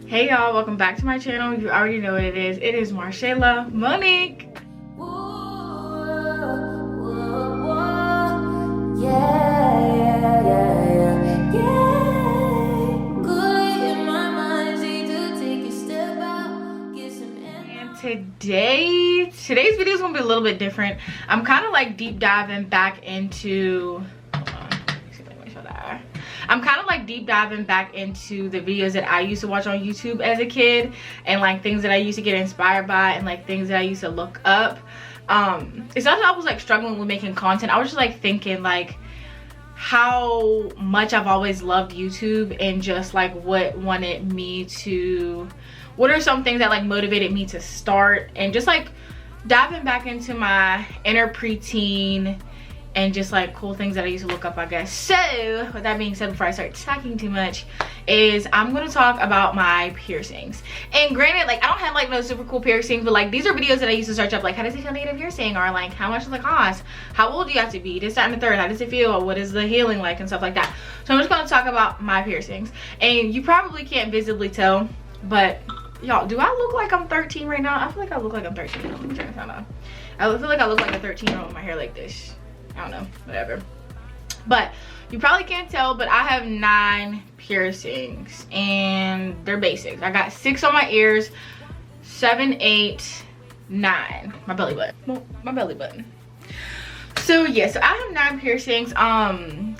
Hey y'all, welcome back to my channel. You already know what it is. It is Marshayla Monique. Today's video is gonna be a little bit different. I'm kind of like deep diving back into I'm kind of like deep diving back into the videos that I used to watch on YouTube as a kid, and like things that I used to get inspired by, and like things that I used to look up. It's not that I was like struggling with making content. I was just like thinking like how much I've always loved YouTube, and just like what are some things that like motivated me to start, and just like diving back into my inner preteen and just like cool things that I used to look up, I guess. So with that being said, before I start talking too much, is I'm gonna talk about my piercings. And granted, like I don't have like no super cool piercings, but like these are videos that I used to search up, like how does it feel to get a piercing, or like how much does it cost, how old do you have to be, this, that, and the third, how does it feel, what is the healing like, and stuff like that. So I'm just gonna talk about my piercings. And you probably can't visibly tell, but y'all, do I look like I'm 13 right now? I feel like I look like I'm 13. Let me try to find out. I feel like I look like a 13-year-old with my hair like this. I don't know, whatever. But you probably can't tell, but I have 9 piercings, and they're basics. I got 6 on my ears, 7, 8, 9. My belly button. Well, my belly button. So yeah, so I have 9 piercings. And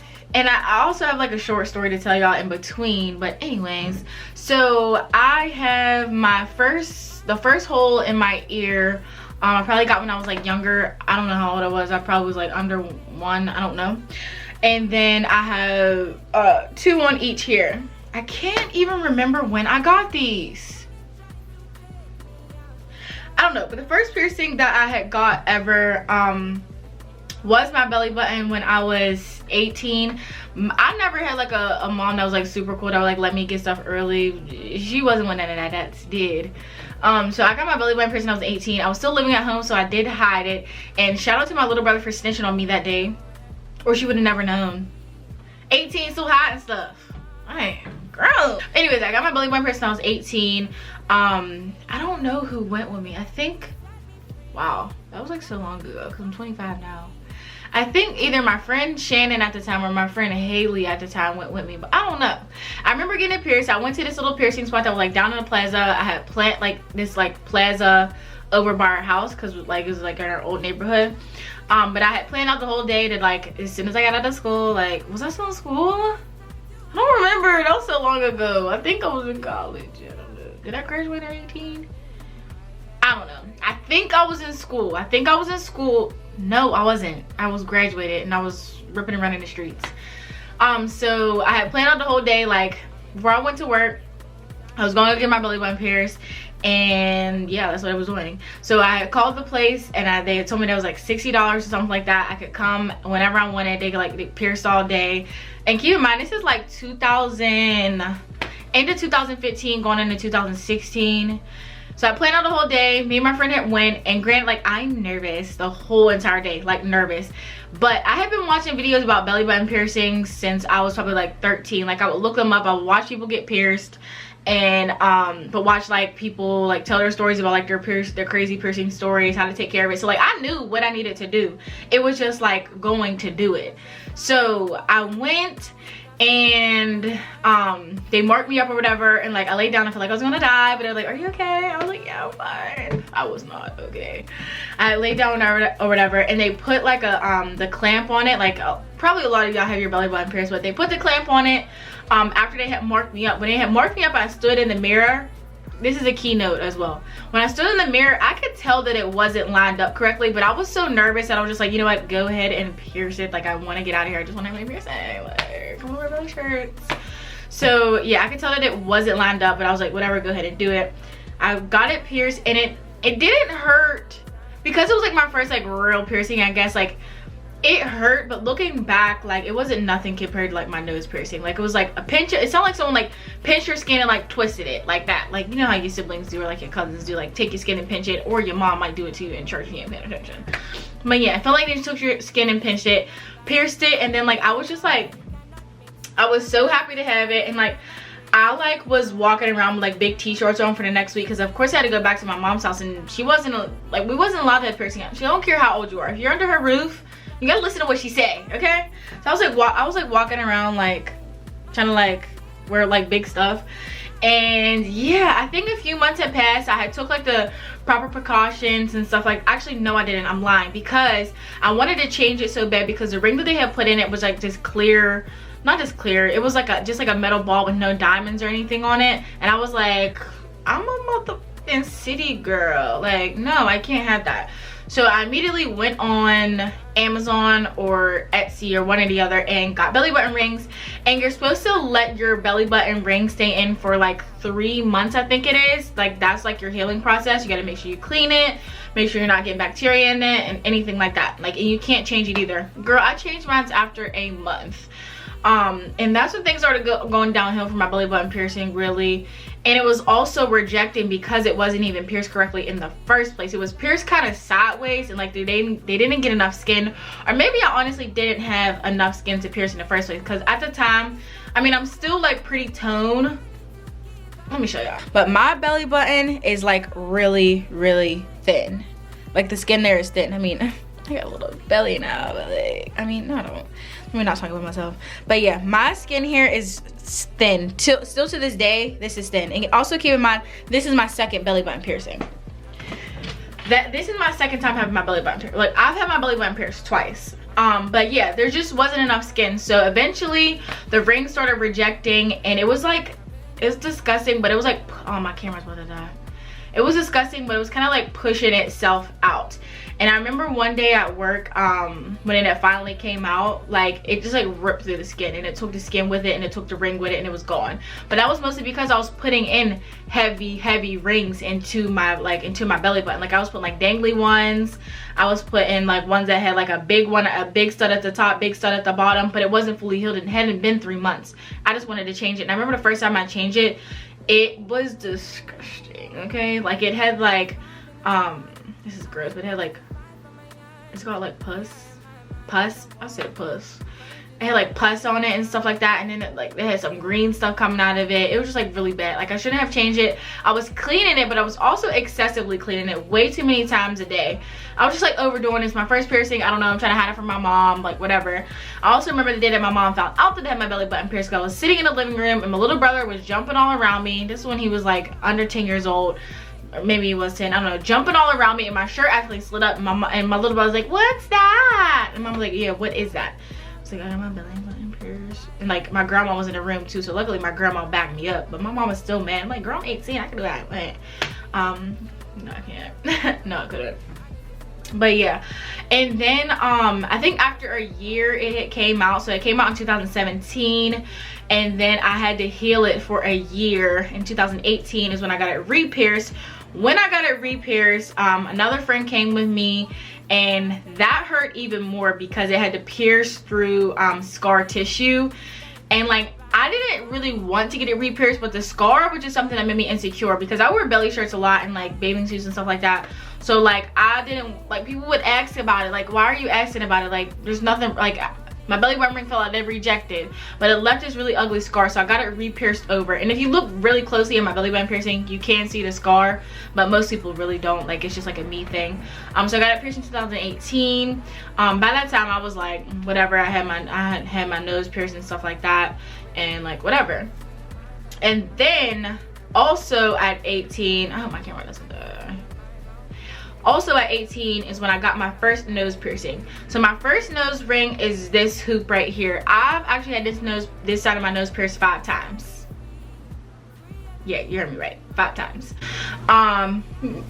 I also have like a short story to tell y'all in between. But anyways, so I have the first hole in my ear. I probably got when I was like younger. I don't know how old I was. I probably was like under 1. I don't know. And then I have 2 on each here. I can't even remember when I got these. I don't know. But the first piercing that I had got ever was my belly button when I was 18. I never had like a mom that was like super cool that would like let me get stuff early. She wasn't one that did. So I got my belly button pierced when I was 18. I was still living at home, so I did hide it. And shout out to my little brother for snitching on me that day, or she would have never known. 18, still hiding stuff. I ain't grown. Anyways, I got my belly button pierced when I was 18. I don't know who went with me. I think, wow, that was like so long ago because I'm 25 now. I think either my friend Shannon at the time or my friend Haley at the time went with me, but I don't know. I remember getting it pierced. I went to this little piercing spot that was like down in the plaza. I had this plaza over by our house, because like it was like in our old neighborhood. But I had planned out the whole day to like, as soon as I got out of school, like, was I still in school? I don't remember. That was so long ago. I think I was in college. I don't know. Did I graduate at 18? I don't know. I think I was in school. No, I wasn't. I was graduated and I was ripping and running the streets. So I had planned out the whole day, like before I went to work, I was going to get my belly button pierced, and yeah, that's what I was doing. So I had called the place, and they had told me that was like $60 or something like that. I could come whenever I wanted. They pierced all day. And keep in mind, this is like end of 2015 going into 2016. So I planned out the whole day. Me and my friend had went, and granted, like I'm nervous the whole entire day, like nervous. But I have been watching videos about belly button piercings since I was probably like 13. Like I would look them up. I would watch people get pierced, and but watch like people like tell their stories about like their crazy piercing stories, how to take care of it. So like I knew what I needed to do. It was just like going to do it. So I went, and they marked me up or whatever, and like I laid down. I felt like I was gonna die, but they were like, are you okay? I was like, yeah, I'm fine. I was not okay. I laid down or whatever, and they put like the clamp on it. Like probably a lot of y'all have your belly button pierced, but they put the clamp on it after they had marked me up. When they had marked me up, I stood in the mirror. This is a keynote as well. When I stood in the mirror, I could tell that it wasn't lined up correctly, but I was so nervous that I was just like, you know what, go ahead and pierce it. Like I want to get out of here. I just want to have my piercing. Like, come over my shirts. So yeah, I could tell that it wasn't lined up, but I was like, whatever, go ahead and do it. I got it pierced, and it didn't hurt because it was like my first like real piercing, I guess. Like it hurt, but looking back, like it wasn't nothing compared to like my nose piercing. Like it was like a pinch. It sounded like someone like pinched your skin and like twisted it like that. Like, you know how your siblings do, or like your cousins do, like take your skin and pinch it, or your mom might do it to you in church and you ain't paying attention. But yeah, I felt like they took your skin and pinched it, pierced it, and then like I was just like, I was so happy to have it. And like I like was walking around with like big t-shirts on for the next week because of course I had to go back to my mom's house and she wasn't like, we wasn't allowed to have piercing. She don't care how old you are. If you're under her roof, you gotta listen to what she say, okay? So I was like walking around like trying to like wear like big stuff. And yeah, I think a few months had passed. I had took like the proper precautions and stuff. Like, actually no I didn't, I'm lying, because I wanted to change it so bad because the ring that they had put in it was like just clear, not just clear, it was like a just like a metal ball with no diamonds or anything on it. And I was like, I'm a motherfucking city girl, like no, I can't have that. So I immediately went on Amazon or Etsy or one or the other and got belly button rings. And you're supposed to let your belly button ring stay in for like 3 months, I think it is. Like that's like your healing process. You gotta make sure you clean it, make sure you're not getting bacteria in it and anything like that. Like, and you can't change it either. Girl, I changed mine after a month. And that's when things started going downhill for my belly button piercing, really. And it was also rejecting because it wasn't even pierced correctly in the first place. It was pierced kind of sideways and like they didn't get enough skin, or maybe I honestly didn't have enough skin to pierce in the first place, because at the time, I mean, I'm still like pretty toned. Let me show y'all. But my belly button is like really, really thin. Like the skin there is thin. I mean, I got a little belly now, but like, I mean, no, I don't. I'm not talking about myself, but yeah, my skin here is thin. Still to this day, this is thin. And also keep in mind, this is my second belly button piercing. This is my second time having my belly button pierced. Like, I've had my belly button pierced twice. But yeah, there just wasn't enough skin. So eventually, the ring started rejecting, and it was like, it's disgusting, but it was like, oh, my camera's about to die. It was disgusting, but it was kind of like pushing itself out. And I remember one day at work, when it finally came out, like it just like ripped through the skin, and it took the skin with it, and it took the ring with it, and it was gone. But that was mostly because I was putting in heavy rings into my belly button. Like I was putting like dangly ones. I was putting like ones that had like a big one, a big stud at the top, big stud at the bottom, but it wasn't fully healed. It hadn't been 3 months. I just wanted to change it. And I remember the first time I changed it, it was disgusting. Okay, like it had like this is gross, but it had like, it's called like pus. I said pus. It had like pus on it and stuff like that, and then it had some green stuff coming out of it. It was just like really bad. Like I shouldn't have changed it. I was cleaning it, but I was also excessively cleaning it way too many times a day. I was just like overdoing this. My first piercing, I don't know, I'm trying to hide it from my mom, like whatever. I also remember the day that my mom found out that I had my belly button pierced. I was sitting in the living room and my little brother was jumping all around me. This is when he was like under 10 years old. Or maybe he was 10, I don't know, jumping all around me, and my shirt actually slid up, and my little brother was like, what's that? And mom was like, yeah, what is that? I was like, I got my belly button pierced. And like my grandma was in the room too, so luckily my grandma backed me up, but my mom was still mad. I'm like, girl, I'm 18, I can do that. Like, no, I can't. No, I couldn't. But yeah, and then I think after a year it came out. So it came out in 2017, and then I had to heal it for a year. In 2018 is when I got it re-pierced. When I got it re-pierced, another friend came with me, and that hurt even more because it had to pierce through scar tissue. And like, I didn't really want to get it re-pierced, but the scar was just something that made me insecure because I wear belly shirts a lot and like bathing suits and stuff like that. So like, I didn't, like, people would ask about it, like, why are you asking about it? Like, there's nothing, like, my belly button ring fell out, it rejected, but it left this really ugly scar, so I got it re-pierced over. And if you look really closely at my belly button piercing, you can see the scar, but most people really don't. Like, it's just like a me thing. So I got it pierced in 2018. By that time I was like, whatever, I had my nose pierced and stuff like that, and like whatever. And then also at 18, I hope my camera doesn't die. Also at 18 is when I got my first nose piercing. So my first nose ring is this hoop right here. I've actually had this side of my nose pierced 5 times. Yeah, you heard me right, 5 times.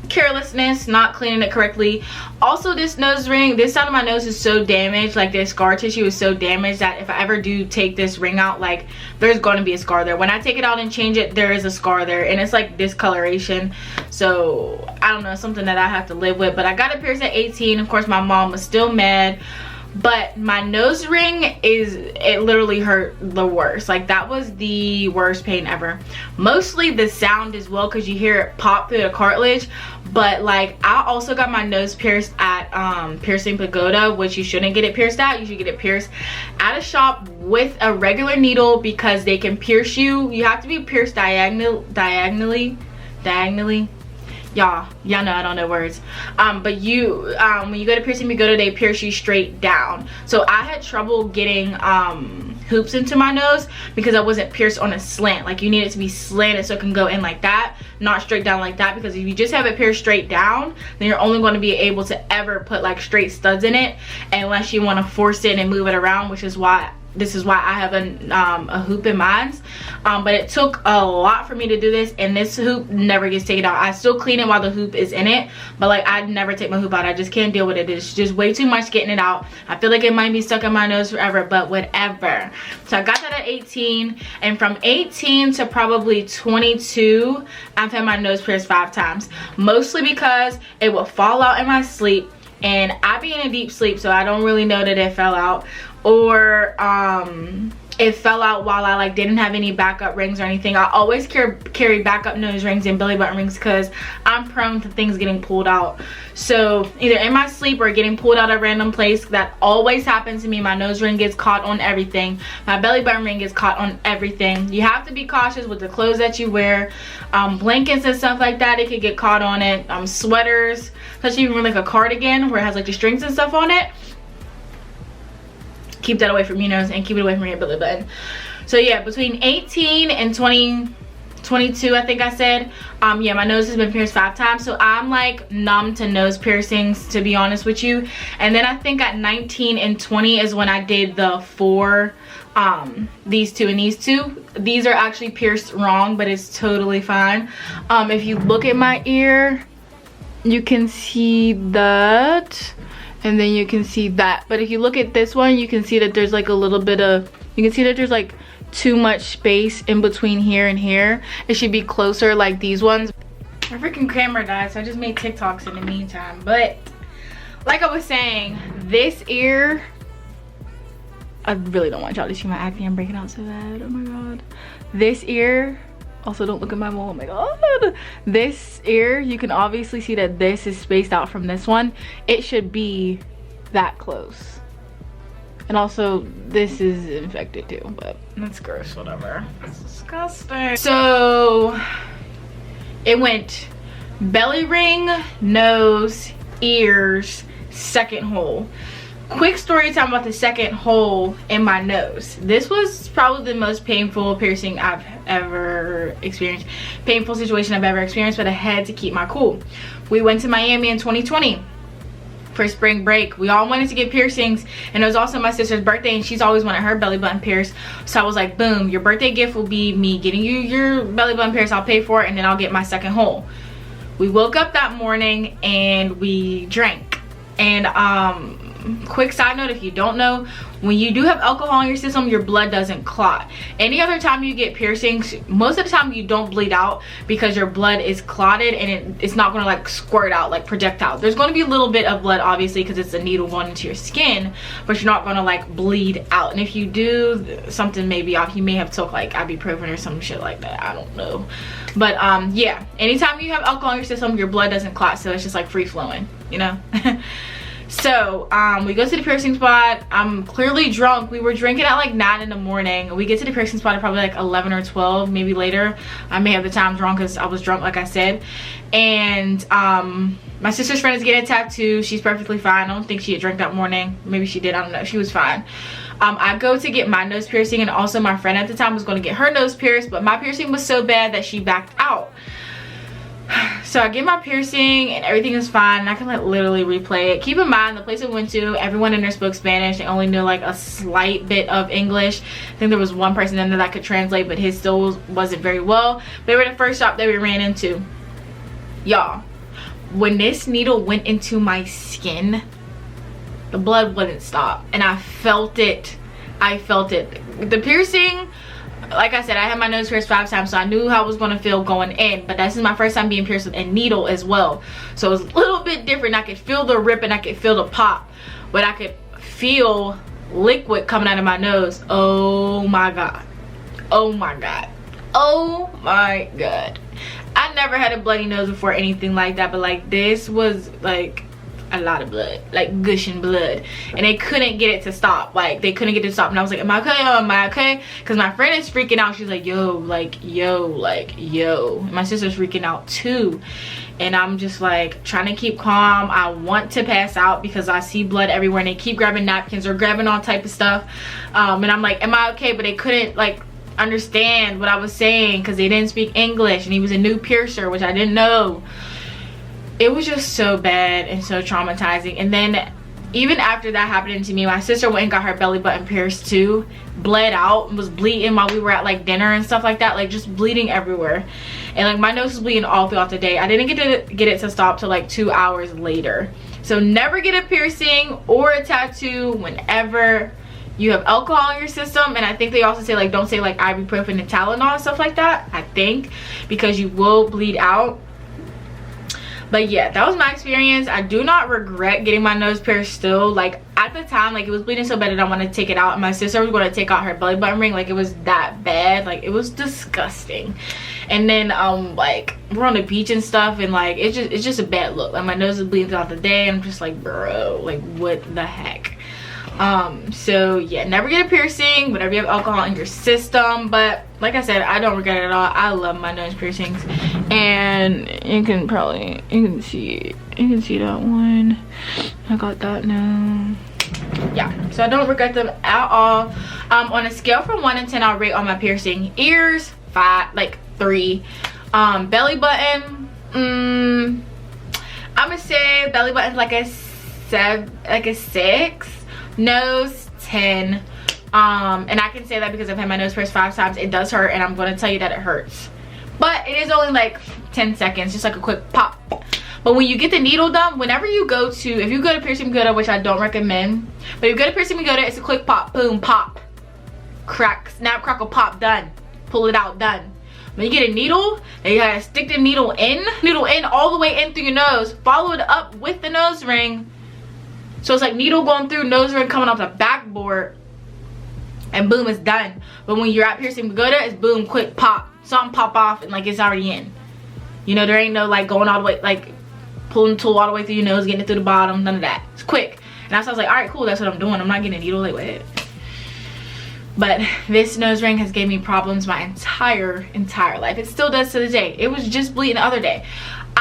Carelessness, not cleaning it correctly. Also, this nose ring, this side of my nose is so damaged, like this scar tissue is so damaged that if I ever do take this ring out, like there's going to be a scar there. When I take it out and change it, there is a scar there, and it's like discoloration. So I don't know, something that I have to live with. But I got it pierced at 18. Of course, my mom was still mad, But my nose ring, it literally hurt the worst. Like, that was the worst pain ever. Mostly the sound as well, because you hear it pop through the cartilage. But like, I also got my nose pierced at Piercing Pagoda, which you shouldn't get it pierced at. You should get it pierced at a shop with a regular needle, because they can pierce you. You have to be pierced diagonally. Y'all know I don't know words. But you when you go to Piercing Pagoda, they pierce you straight down. So I had trouble getting hoops into my nose because I wasn't pierced on a slant. Like, you need it to be slanted so it can go in like that, not straight down like that, because if you just have it pierced straight down, then you're only going to be able to ever put like straight studs in it, unless you want to force it and move it around, which is why this is why I have a hoop in mine. But it took a lot for me to do this, and this hoop never gets taken out. I still clean it while the hoop is in it, but like, I never take my hoop out. I just can't deal with it. It's just way too much getting it out. I feel like it might be stuck in my nose forever, but whatever. So I got that at 18, and from 18 to probably 22, I've had my nose pierced 5 times, mostly because it would fall out in my sleep, and I be in a deep sleep, so I don't really know that it fell out, or it fell out while I like didn't have any backup rings or anything. I always carry backup nose rings and belly button rings because I'm prone to things getting pulled out. So either in my sleep or getting pulled out at a random place. That always happens to me. My nose ring gets caught on everything. My belly button ring gets caught on everything. You have to be cautious with the clothes that you wear. Blankets and stuff like that, it could get caught on it. Sweaters, especially even like a cardigan where it has like the strings and stuff on it. Keep that away from your nose and keep it away from your belly button. So yeah, between 18 and 22, I think I said, yeah, my nose has been pierced 5 times. So I'm like numb to nose piercings, to be honest with you. And then I think at 19 and 20 is when I did the 4, these 2 and these 2. These are actually pierced wrong, but it's totally fine. If you look at my ear, you can see that, and then you can see that. But if you look at this one, you can see that there's like a little bit of, you can see that there's like too much space in between here and here. It should be closer like these ones. My freaking camera died, so I just made TikToks in the meantime. But like I was saying, this ear, I really don't want y'all to see my acne. I'm breaking out so bad. Oh my god. This ear, also don't look at my mole. Oh my god. This ear, you can obviously see that this is spaced out from this one. It should be that close. And also this is infected too, but that's gross, whatever. It's disgusting. So it went belly ring, nose, ears, second hole. Quick story time about the second hole in my nose. This was probably the most painful piercing I've ever experienced. Painful situation I've ever experienced, but I had to keep my cool. We went to Miami in 2020 for spring break. We all wanted to get piercings, and it was also my sister's birthday, and she's always wanted her belly button pierced. So I was like, boom, your birthday gift will be me getting you your belly button pierced. I'll pay for it, and then I'll get my second hole. We woke up that morning and we drank. And quick side note, if you don't know, when you do have alcohol in your system, your blood doesn't clot. Any other time you get piercings, most of the time you don't bleed out because your blood is clotted, and it's not going to like squirt out like projectile. There's going to be a little bit of blood, obviously, because it's a needle going into your skin, but you're not going to like bleed out. And if you do, something may be off. You may have took like ibuprofen or some shit like that. I don't know. But yeah, anytime you have alcohol in your system, your blood doesn't clot, so it's just like free flowing, you know. So we go to the piercing spot. I'm clearly drunk. We were drinking at like 9 in the morning. We get to the piercing spot at probably like 11 or 12, maybe later. I may have the time wrong because I was drunk, like I said. And my sister's friend is getting a tattoo. She's perfectly fine. I don't think she had drank that morning. Maybe she did, I don't know. She was fine. I go to get my nose piercing, and also my friend at the time was going to get her nose pierced, but my piercing was so bad that she backed out. So I get my piercing and everything is fine, and I can like literally replay it. Keep in mind, the place I went to, everyone in there spoke Spanish. They only knew like a slight bit of English. I think there was one person in there that could translate, but his still wasn't very well. They were the first shop that we ran into. Y'all, when this needle went into my skin, the blood wouldn't stop, and I felt it. I felt it. The piercing, like I said, I had my nose pierced 5 times, so I knew how I was going to feel going in. But this is my first time being pierced with a needle as well, so it was a little bit different. I could feel the rip and I could feel the pop, but I could feel liquid coming out of my nose. Oh my god, oh my god, oh my god. I never had a bloody nose before, anything like that, but like this was like a lot of blood, like gushing blood, and they couldn't get it to stop. Like they couldn't get it to stop, and I was like, am I okay? Am I okay? Because my friend is freaking out. She's like, yo, like yo, like yo. My sister's freaking out too, and I'm just like trying to keep calm. I want to pass out because I see blood everywhere, and they keep grabbing napkins or grabbing all type of stuff, and I'm like, am I okay? But they couldn't like understand what I was saying because they didn't speak English, and he was a new piercer, which I didn't know. It was just so bad and so traumatizing. And then even after that happened to me, my sister went and got her belly button pierced too, bled out and was bleeding while we were at like dinner and stuff like that, like just bleeding everywhere. And like my nose was bleeding all throughout the day. I didn't get it to stop till like 2 hours later. So never get a piercing or a tattoo whenever you have alcohol in your system. And I think they also say like don't say like ibuprofen and Tylenol and stuff like that, I think, because you will bleed out. But yeah, that was my experience. I do not regret getting my nose pierced still. Like at the time, like it was bleeding so bad that I wanted to take it out, and my sister was going to take out her belly button ring. Like it was that bad, like it was disgusting. And then like we're on the beach and stuff, and like it's just a bad look. Like my nose is bleeding throughout the day, and I'm just like, bro, like what the heck. So yeah, never get a piercing whenever you have alcohol in your system. But like I said, I don't regret it at all. I love my nose piercings, and you can see that one. I got that now. Yeah, so I don't regret them at all. On a scale from 1 to 10, I'll rate all my piercing. Ears 5, like 3. Belly button, I'm gonna say belly button's like a 7, like a 6. Nose 10. And I can say that because I've had my nose pierced 5 times. It does hurt, and I'm going to tell you that it hurts, but it is only like 10 seconds, just like a quick pop. But when you get the needle done, whenever you go to, if you go to Piercing Pagoda, which I don't recommend, but if you go to Piercing Pagoda, it's a quick pop, boom, pop, crack, snap, crackle, pop, done. Pull it out, done. When you get a needle, then you gotta stick the needle in all the way in through your nose, follow it up with the nose ring. So it's like needle going through, nose ring coming off the backboard, and boom, it's done. But when you're at Piercing Pagoda, it's boom, quick pop, something pop off, and like it's already in. You know, there ain't no like going all the way, like pulling the tool all the way through your nose, getting it through the bottom, none of that. It's quick. And that's why I was like, all right, cool, that's what I'm doing. I'm not getting a needle, like what? But this nose ring has gave me problems my entire life. It still does to this day. It was just bleeding the other day.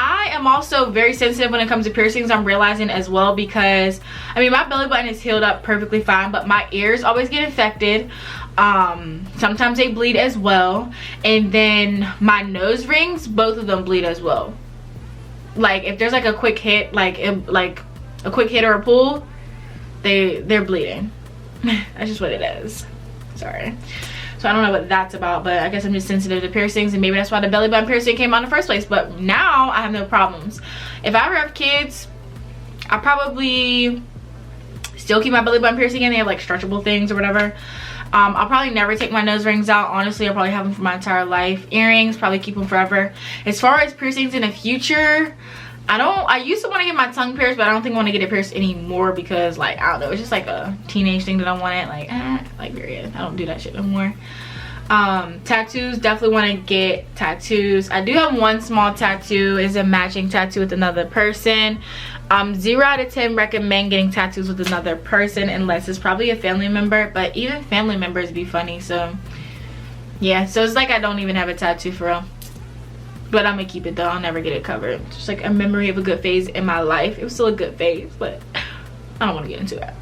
I am also very sensitive when it comes to piercings, I'm realizing as well, because I mean my belly button is healed up perfectly fine, but my ears always get infected. Sometimes they bleed as well, and then my nose rings, both of them bleed as well. Like if there's like a quick hit, like a quick hit or a pull, they're bleeding. That's just what it is. Sorry. So I don't know what that's about, but I guess I'm just sensitive to piercings, and maybe that's why the belly button piercing came out in the first place. But now I have no problems. If I ever have kids, I probably still keep my belly button piercing in. They have like stretchable things or whatever. I'll probably never take my nose rings out. Honestly, I'll probably have them for my entire life. Earrings, probably keep them forever. As far as piercings in the future, I used to want to get my tongue pierced, but I don't think I want to get it pierced anymore because, like, I don't know, it's just like a teenage thing that I wanted. Like period. I don't do that shit no more. Tattoos, definitely want to get tattoos. I do have one small tattoo. It's a matching tattoo with another person. 0 out of 10 recommend getting tattoos with another person unless it's probably a family member, but even family members be funny. So yeah, so it's like I don't even have a tattoo for real. But I'm gonna keep it though. I'll never get it covered. It's just like a memory of a good phase in my life. It was still a good phase, but I don't want to get into that.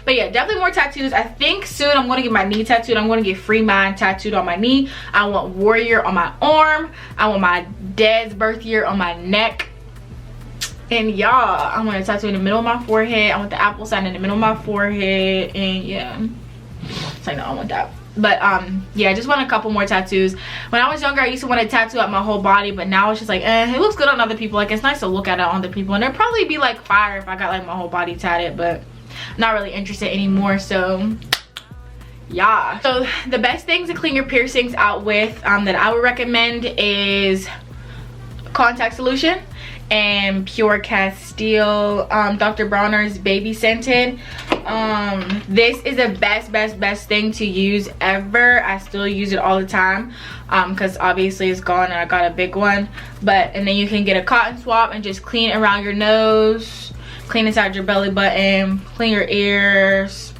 But yeah, definitely more tattoos. I think soon I'm going to get my knee tattooed. I'm going to get Free Mind tattooed on my knee. I want Warrior on my arm. I want my dad's birth year on my neck. And y'all, I want a tattoo in the middle of my forehead. I want the apple sign in the middle of my forehead. And yeah, it's like, no, I want that. But yeah, I just want a couple more tattoos. When I was younger, I used to want a tattoo up my whole body, but now it's just like, it looks good on other people. Like, it's nice to look at it on other people, and it'd probably be like fire if I got like my whole body tatted, but I'm not really interested anymore. So yeah, so the best things to clean your piercings out with that I would recommend is contact solution and Pure Castile Dr. Bronner's baby scented. This is the best thing to use ever. I still use it all the time because obviously it's gone and I got a big one. And then you can get a cotton swab and just clean around your nose, clean inside your belly button, clean your ears.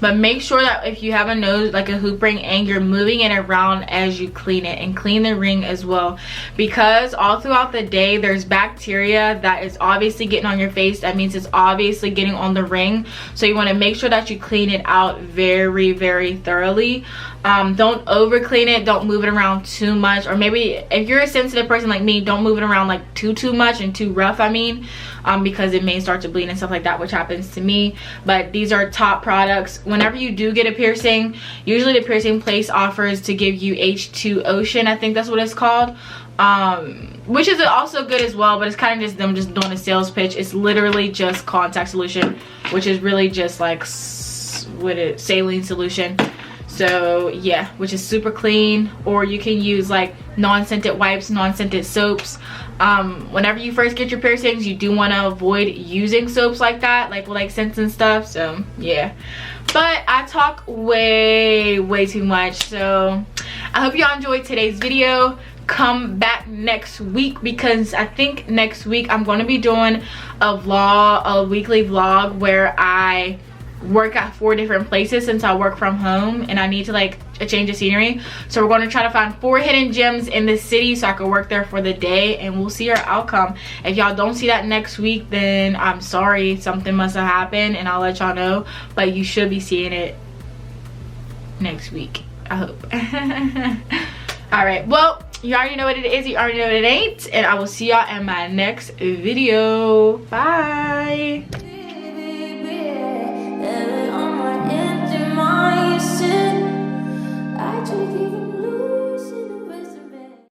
But make sure that if you have a nose like a hoop ring and you're moving it around as you clean it, and clean the ring as well, because all throughout the day there's bacteria that is obviously getting on your face. That means it's obviously getting on the ring, so you want to make sure that you clean it out very thoroughly. Don't over clean it, don't move it around too much, or maybe if you're a sensitive person like me, don't move it around like too much and too rough, because it may start to bleed and stuff like that, which happens to me. But these are top products. Whenever you do get a piercing, usually the piercing place offers to give you H2 Ocean, I think that's what it's called, which is also good as well, but it's kind of just them just doing a sales pitch. It's literally just contact solution, which is really just like saline solution. So yeah, which is super clean. Or you can use like non-scented wipes, non-scented soaps. Whenever you first get your piercings, you do want to avoid using soaps like that, like scents and stuff. So yeah, but I talk way too much, so I hope y'all enjoyed today's video. Come back next week, because I think next week I'm going to be doing a weekly vlog where I work at 4 different places since I work from home and I need to like a change of scenery. So we're going to try to find 4 hidden gems in the city so I can work there for the day, and we'll see our outcome. If y'all don't see that next week, then I'm sorry, something must have happened, and I'll let y'all know. But you should be seeing it next week, I hope. All right, well, you already know what it is, you already know what it ain't, and I will see y'all in my next video. Bye. You